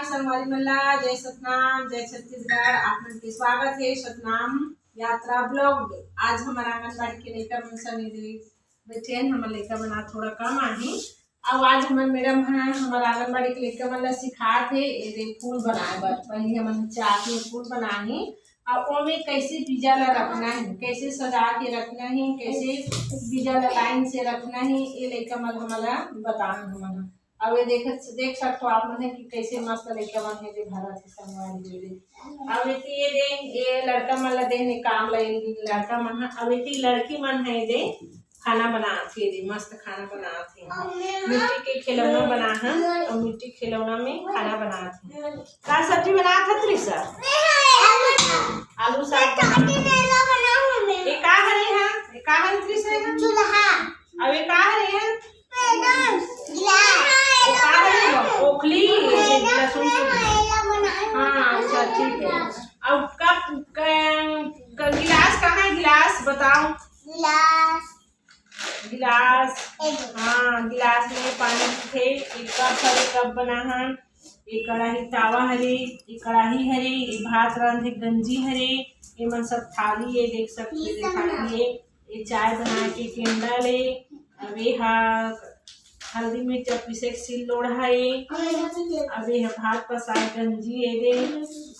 संगवारी मल्ला जय सतनाम जय छत्तीसगढ़। आप मन के स्वागत है सतनाम यात्रा ब्लॉग में। आज हमारा आंगनबाड़ी के लड़का मन सने बैठे हैं। हमारे लड़का बना थोड़ा कम आहे। अब आज हमारे मैडम है हमारा आंगनबाड़ी के लड़का मन सिखाते है ये फूल बनाए बर। पहले हम चाट में फूल बनाए और ओमे कैसे बीजा ला रखना है, कैसे सजा के रखना है, कैसे बीजा ला लाइन से रखना है, ये लड़का मन हमारा बताए हमारा। अब ये देख सकते हो आप मन है कि कैसे मस्त लड़का मन है जो भारत है संगवारी दे। अब ये दे ये लड़का मन ला दे काम लगे लड़का मन है। अब ये लड़की मन है दे खाना बनाते दे मस्त खाना बनाते मिट्टी के खिलौना बना है और मिट्टी खिलौना में खाना बनाते। का सब्जी बना था त्रिशा आलू साग ये का हरे है ये का हरे त्रिशा है चूल्हा। अब ये का हरे है ओखली लहसुन हाँ अच्छा ठीक है। अब कप गिलास कहाँ है गिलास बताओ गिलास हाँ गिलास में पानी थे एक कप हरे कप बना है। एक कढ़ाई तावा हरे एक कढ़ाई हरे एक भात रांधे गंजी हरे ये मन सब थाली है देख सकते थाली है। ये चाय बना के केंदा ले अब ये हल्दी मिर्च पीसे सिल लोढ़ा है। अब ये भात पसाए गंजी है दे।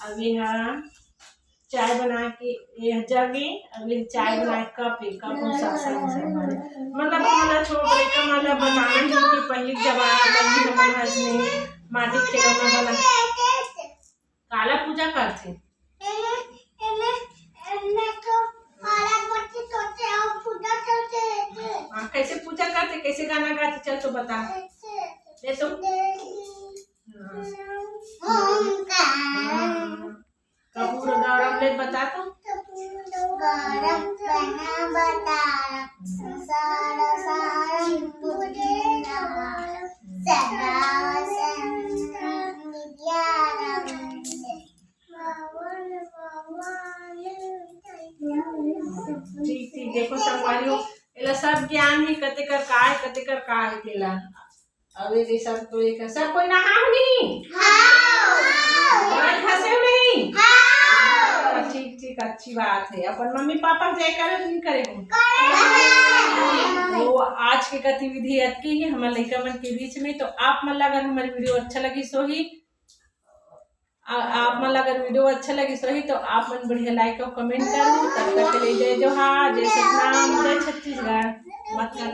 अब ये चाय बना के ये जगे अब ये चाय बना कप मतलब छोटे कमाला बनाने की पहले जमाने माटी खिलौना बना काला पूजा करते। कैसे पूजा करते कैसे गाना गाते चल तो बता दे तो कपूर गौरव ले बता तो ठीक ठीक देखो संगवारियों एला सब ज्ञान ही कते कर का है तेला। अब ये सब तो एक सब कोई नहा नहीं और हंसे नहीं ठीक ठीक अच्छी बात है। अपन मम्मी पापा जय करे नहीं करेंगे वो आज की गतिविधि अटकी है हमारे लड़का मन के बीच में। तो आप मन अगर हमारी वीडियो अच्छा लगी सो ही आप मन अगर वीडियो अच्छा लगी सो ही तो आप मन बढ़िया लाइक और कमेंट करो। तब तक के लिए जय जोहार जय सतनाम जय छत्तीसगढ़ मत कर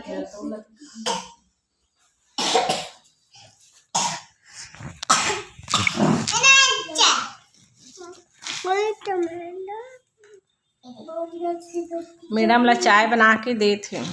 मैडम ला चाय बना के देते हैं।